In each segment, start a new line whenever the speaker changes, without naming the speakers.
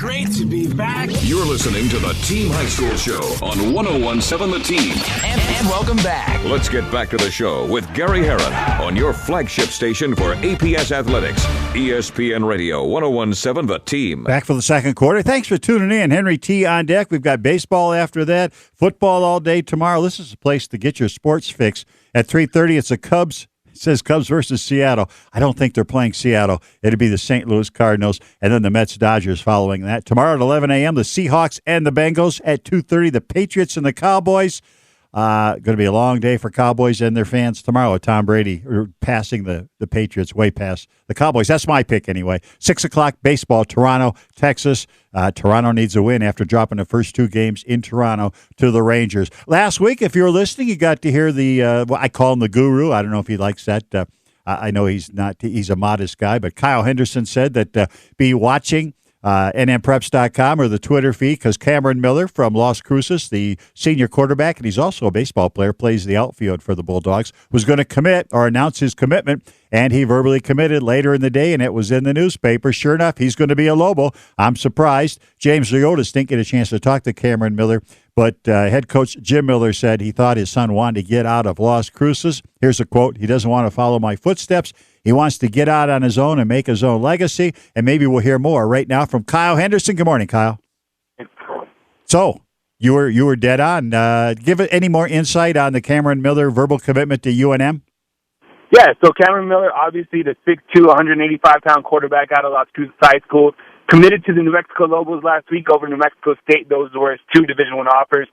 great to be back.
You're listening to the Team High School Show on 101.7 The Team.
And welcome back.
Let's get back to the show with Gary Herron on your flagship station for APS Athletics, ESPN Radio 101.7 The Team.
Back for the second quarter. Thanks for tuning in. Henry T on deck. We've got baseball after that, football all day tomorrow. This is a place to get your sports fix. At 3:30, it's the Cubs. It says Cubs versus Seattle. I don't think they're playing Seattle. It'll be the St. Louis Cardinals, and then the Mets-Dodgers following that. Tomorrow at 11 a.m., the Seahawks and the Bengals. At 2:30, the Patriots and the Cowboys. Going to be a long day for Cowboys and their fans tomorrow with Tom Brady passing the Patriots way past the Cowboys. That's my pick anyway. 6 o'clock, baseball, Toronto, Texas. Toronto needs a win after dropping the first two games in Toronto to the Rangers. Last week, if you were listening, you got to hear I call him the guru. I don't know if he likes that. I know he's not. He's a modest guy, but Kyle Henderson said that be watching nmpreps.com or the Twitter feed because Cameron Miller from Las Cruces, the senior quarterback, and he's also a baseball player, plays the outfield for the Bulldogs, was going to commit or announce his commitment, and he verbally committed later in the day, and it was in the newspaper. Sure enough, he's going to be a Lobo. I'm surprised. James Leotis didn't get a chance to talk to Cameron Miller, but head coach Jim Miller said he thought his son wanted to get out of Las Cruces. Here's a quote. He doesn't want to follow my footsteps. He wants to get out on his own and make his own legacy, and maybe we'll hear more right now from Kyle Henderson. Good morning, Kyle. So you were dead on. Give it any more insight on the Cameron Miller verbal commitment to UNM?
Yeah, so Cameron Miller, obviously the 6'2", 185-pound quarterback out of Las Cruces High School, committed to the New Mexico Lobos last week over New Mexico State. Those were his two Division I offers.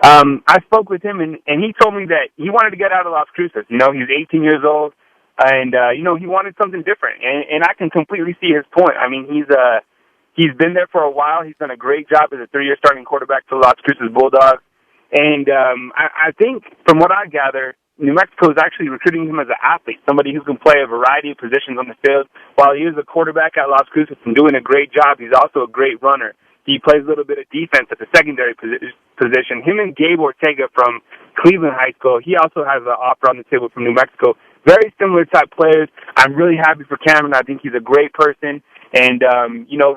I spoke with him, and he told me that he wanted to get out of Las Cruces. You know, he's 18 years old. And, he wanted something different. And I can completely see his point. I mean, he's been there for a while. He's done a great job as a 3-year starting quarterback for the Las Cruces Bulldogs. And I think, from what I gather, New Mexico is actually recruiting him as an athlete, somebody who can play a variety of positions on the field. While he is a quarterback at Las Cruces and doing a great job, he's also a great runner. He plays a little bit of defense at the secondary position. Him and Gabe Ortega from Cleveland High School, he also has an offer on the table from New Mexico. Very similar type players. I'm really happy for Cameron. I think he's a great person. And,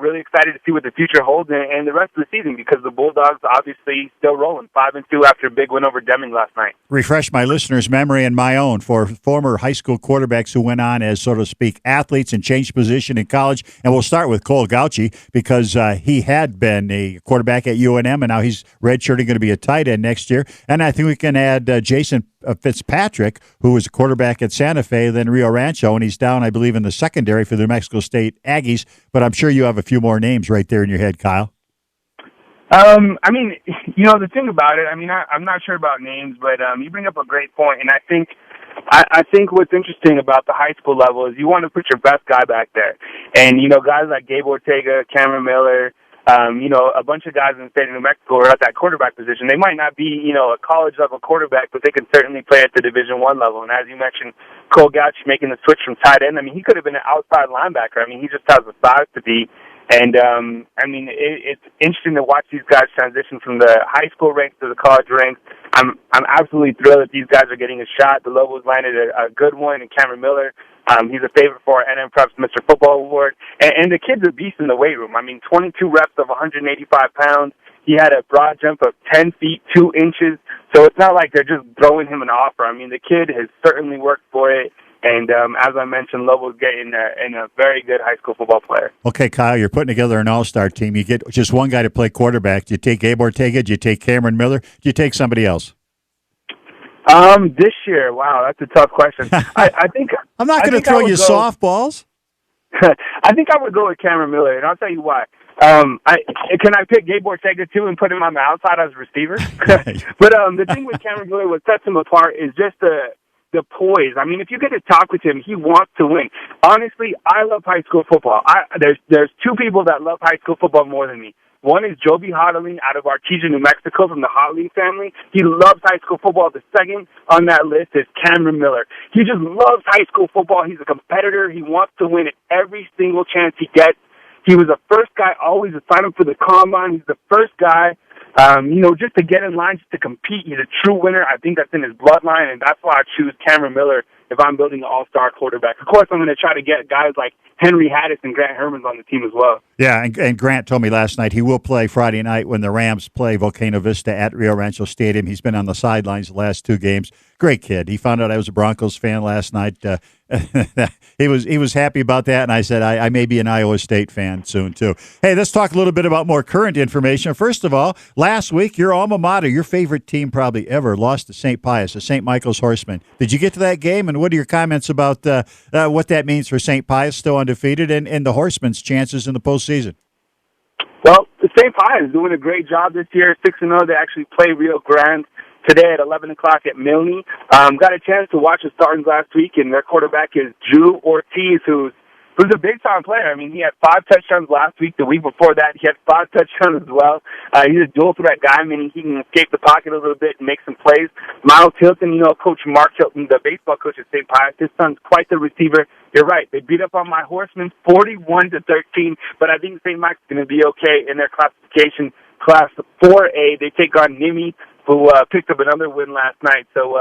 really excited to see what the future holds and the rest of the season because the Bulldogs obviously still rolling 5-2 after a big win over Deming last night.
Refresh my listeners' memory and my own for former high school quarterbacks who went on as, so to speak, athletes and changed position in college. And we'll start with Cole Gauchi because he had been a quarterback at UNM, and now he's redshirting, going to be a tight end next year. And I think we can add Jason Fitzpatrick, who was a quarterback at Santa Fe, then Rio Rancho, and he's down, I believe, in the secondary for the New Mexico State Aggies. But I'm sure you have a few more names right there in your head, Kyle.
The thing about it, I'm not sure about names, but you bring up a great point, and I think what's interesting about the high school level is you want to put your best guy back there. And, guys like Gabe Ortega, Cameron Miller, a bunch of guys in the state of New Mexico are at that quarterback position. They might not be, a college-level quarterback, but they can certainly play at the Division I level. And as you mentioned, Cole Gauchi making the switch from tight end, he could have been an outside linebacker. He just has the size to be. And, it's interesting to watch these guys transition from the high school ranks to the college ranks. I'm absolutely thrilled that these guys are getting a shot. The Lobos landed a good one, and Cameron Miller, he's a favorite for our NM Preps Mr. Football Award. And the kid's a beast in the weight room. 22 reps of 185 pounds. He had a broad jump of 10 feet, 2 inches. So it's not like they're just throwing him an offer. The kid has certainly worked for it. And as I mentioned, Lobo's getting a very good high school football player.
Okay, Kyle, you're putting together an all-star team. You get just one guy to play quarterback. Do you take Gabe Ortega? Do you take Cameron Miller? Do you take somebody else?
This year, wow, that's a tough question. I think
I'm not going to throw you softballs.
I think I would go with Cameron Miller, and I'll tell you why. Can I pick Gabe Ortega too and put him on the outside as a receiver? But the thing with Cameron Miller, what sets him apart is just the poise. If you get to talk with him, he wants to win. Honestly, I love high school football. There's two people that love high school football more than me. One is Joby Hodeling out of Artesia, New Mexico from the Hodeling family. He loves high school football. The second on that list is Cameron Miller. He just loves high school football. He's a competitor. He wants to win at every single chance he gets. He was the first guy always to sign up for the combine. He's the first guy, just to get in line, just to compete. He's a true winner. I think that's in his bloodline, and that's why I choose Cameron Miller if I'm building an all-star quarterback. Of course, I'm going to try to get guys like Henry Haddis and Grant Herman's on the team as well.
Yeah, and Grant told me last night he will play Friday night when the Rams play Volcano Vista at Rio Rancho Stadium. He's been on the sidelines the last 2 games. Great kid. He found out I was a Broncos fan last night. He was happy about that, and I said I may be an Iowa State fan soon too. Hey, let's talk a little bit about more current information. First of all, last week your alma mater, your favorite team probably ever, lost to St. Pius, the St. Michael's Horsemen. Did you get to that game, and what are your comments about what that means for St. Pius, still undefeated, and the Horsemen's chances in the postseason?
Well, the St. Pius is doing a great job this year, 6-0. They actually play Rio Grande today at 11 o'clock at Milne. Got a chance to watch the Spartans last week, and their quarterback is Drew Ortiz, who's a big-time player. I mean, he had 5 touchdowns last week. The week before that, he had 5 touchdowns as well. He's a dual-threat guy, meaning he can escape the pocket a little bit and make some plays. Miles Hilton, Coach Mark Hilton, the baseball coach at St. Pius, his son's quite the receiver. You're right. They beat up on my Horsemen 41-13, but I think St. Mike's going to be okay in their classification. Class 4A, they take on Nimi, who picked up another win last night. So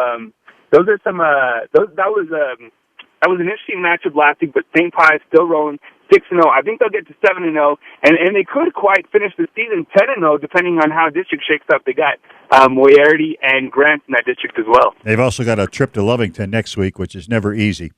those are some that was an interesting matchup last week, but St. Pius still rolling 6-0. I think they'll get to 7-0, and they could quite finish the season 10-0, depending on how district shakes up. They got Moriarty and Grant in that district as well.
They've also got a trip to Lovington next week, which is never easy.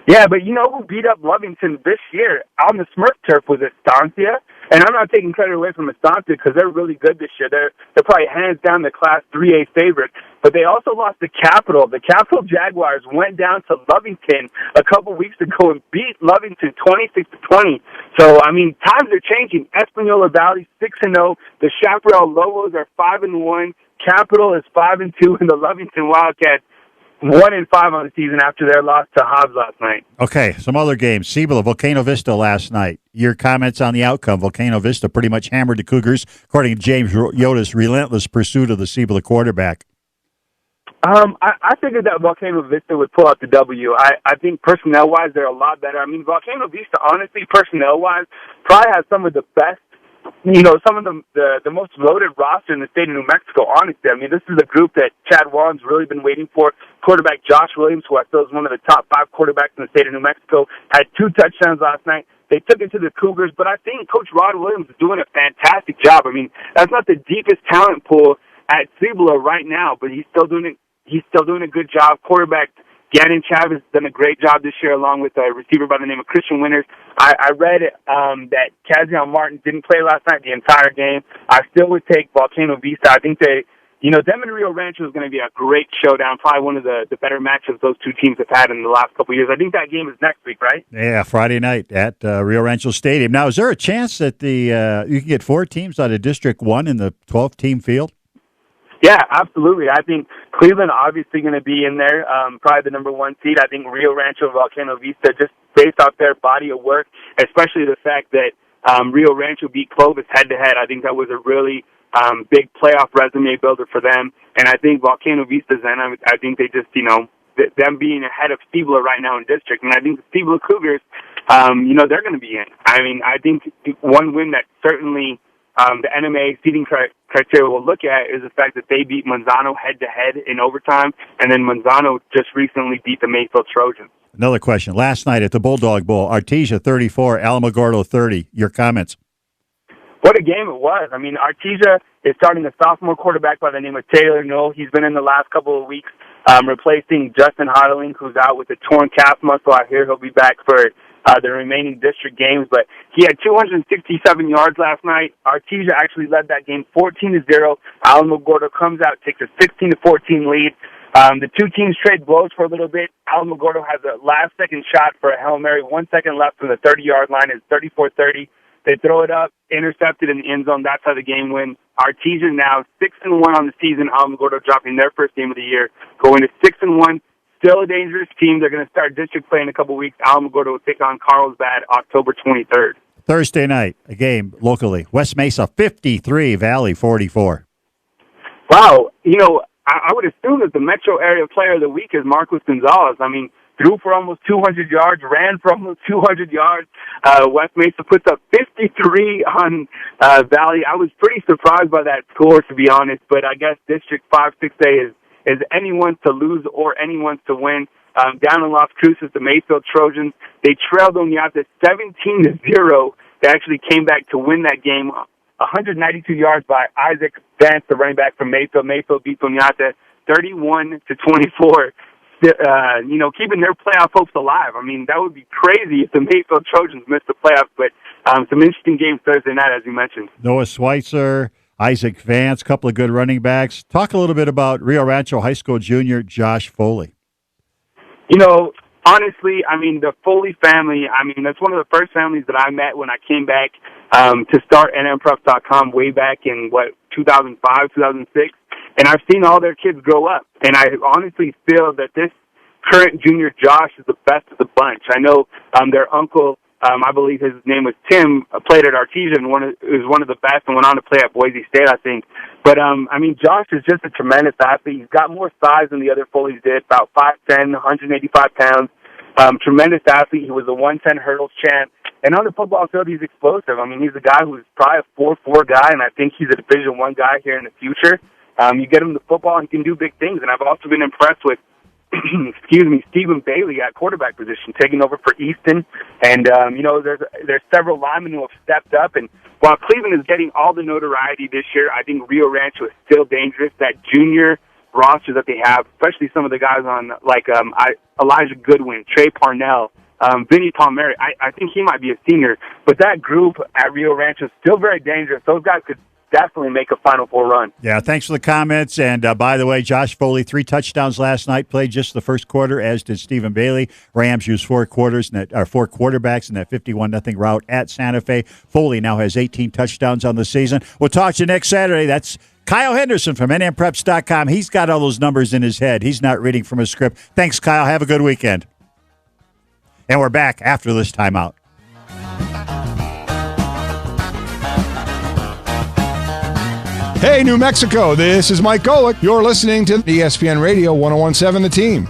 Yeah, but you know who beat up Lovington this year on the Smurf turf was Estancia. And I'm not taking credit away from Estancia because they're really good this year. They're probably hands down the Class 3A favorite. But they also lost to Capital. The Capital Jaguars went down to Lovington a couple weeks ago and beat Lovington 26-20. So, I mean, times are changing. Espanola Valley 6-0. The Chaparral Lobos are 5-1. Capital is 5-2, and the Lovington Wildcats 1-5 on the season after their loss to Hobbs last night.
Okay, some other games. Cibola, Volcano Vista last night. Your comments on the outcome. Volcano Vista pretty much hammered the Cougars, according to James Yoda's relentless pursuit of the Cibola quarterback.
I figured that Volcano Vista would pull out the W. I think personnel-wise, they're a lot better. I mean, Volcano Vista, honestly, personnel-wise, probably has some of the best, some of the most loaded roster in the state of New Mexico, honestly. I mean, this is a group that Chad Wallen's really been waiting for. Quarterback Josh Williams, who I feel is one of the top 5 quarterbacks in the state of New Mexico, had 2 touchdowns last night. They took it to the Cougars, but I think Coach Rod Williams is doing a fantastic job. I mean, that's not the deepest talent pool at Cibola right now, but he's still doing a good job. Quarterback Gannon Chavez has done a great job this year, along with a receiver by the name of Christian Winters. I read that Cazion Martin didn't play last night the entire game. I still would take Volcano Vista. I think them and Rio Rancho is going to be a great showdown, probably one of the better matchups those two teams have had in the last couple of years. I think that game is next week, right?
Yeah, Friday night at Rio Rancho Stadium. Now, is there a chance that you can get 4 teams out of District 1 in the 12-team field?
Yeah, absolutely. I think Cleveland obviously going to be in there, probably the number 1 seed. I think Rio Rancho and Volcano Vista, just based off their body of work, especially the fact that Rio Rancho beat Clovis head-to-head, I think that was a really big playoff resume builder for them. And I think Volcano Vista's in. I think they just, them being ahead of Cibola right now in district. And I think the Cibola Cougars, they're going to be in. I mean, I think one win that certainly the NMA seeding criteria will look at is the fact that they beat Manzano head-to-head in overtime, and then Manzano just recently beat the Mayfield Trojans.
Another question. Last night at the Bulldog Bowl, Artesia 34, Alamogordo 30. Your comments?
What a game it was. I mean, Artesia is starting a sophomore quarterback by the name of Taylor Knoll. He's been in the last couple of weeks replacing Justin Hodling, who's out with a torn calf muscle. I hear he'll be back for the remaining district games, but he had 267 yards last night. Artesia actually led that game 14-0. Alamogordo comes out, takes a 16-14 lead. The two teams trade blows for a little bit. Alamogordo has a last-second shot for a Hail Mary, 1 second left from the 30-yard line. It's 34-30. They throw it up, intercepted in the end zone. That's how the game wins. Artesia now 6-1 on the season. Alamogordo dropping their first game of the year, going to 6-1. Still a dangerous team. They're going to start district play in a couple weeks. Alamogordo will take on Carlsbad October 23rd.
Thursday night, a game locally. West Mesa 53, Valley 44.
Wow. I would assume that the metro area player of the week is Marcos Gonzalez. I mean, threw for almost 200 yards, ran for almost 200 yards. West Mesa puts up 53 on Valley. I was pretty surprised by that score, to be honest, but I guess District 5-6A is anyone's to lose or anyone's to win. down in Las Cruces, the Mayfield Trojans, they trailed Oñate 17-0. They actually came back to win that game, 192 yards by Isaac Vance, the running back from Mayfield. Mayfield beat Oñate 31-24. Keeping their playoff hopes alive. I mean, that would be crazy if the Mayfield Trojans missed the playoffs, but some interesting games Thursday night, as you mentioned.
Noah Schweitzer, Isaac Vance, couple of good running backs. Talk a little bit about Rio Rancho High School junior Josh Foley.
Honestly, the Foley family, that's one of the first families that I met when I came back to start NMPreps.com way back in, 2005, 2006. And I've seen all their kids grow up. And I honestly feel that this current junior Josh is the best of the bunch. I know their uncle, I believe his name was Tim, played at Artesia and was one of the best and went on to play at Boise State, I think. But, Josh is just a tremendous athlete. He's got more size than the other Foleys did, about 5'10", 185 pounds. Tremendous athlete. He was a 110 hurdles champ. And on the football field, he's explosive. He's a guy who's probably a 4'4" guy, and I think he's a Division I guy here in the future. You get him the football, and he can do big things. And I've also been impressed with, Stephen Bailey at quarterback position, taking over for Easton. And, there's several linemen who have stepped up. And while Cleveland is getting all the notoriety this year, I think Rio Rancho is still dangerous. That junior roster that they have, especially some of the guys on, Elijah Goodwin, Trey Parnell, Vinny Palmieri, I think he might be a senior. But that group at Rio Rancho is still very dangerous. Those guys could definitely make a Final Four run.
Yeah, thanks for the comments. And by the way, Josh Foley, 3 touchdowns last night, played just the first quarter, as did Stephen Bailey. Rams used 4 quarterbacks in that 51-0 rout at Santa Fe. Foley now has 18 touchdowns on the season. We'll talk to you next Saturday. That's Kyle Henderson from NMPreps.com. He's got all those numbers in his head. He's not reading from a script. Thanks, Kyle. Have a good weekend. And we're back after this timeout.
Hey, New Mexico, this is Mike Golick. You're listening to ESPN Radio 101.7 The Team.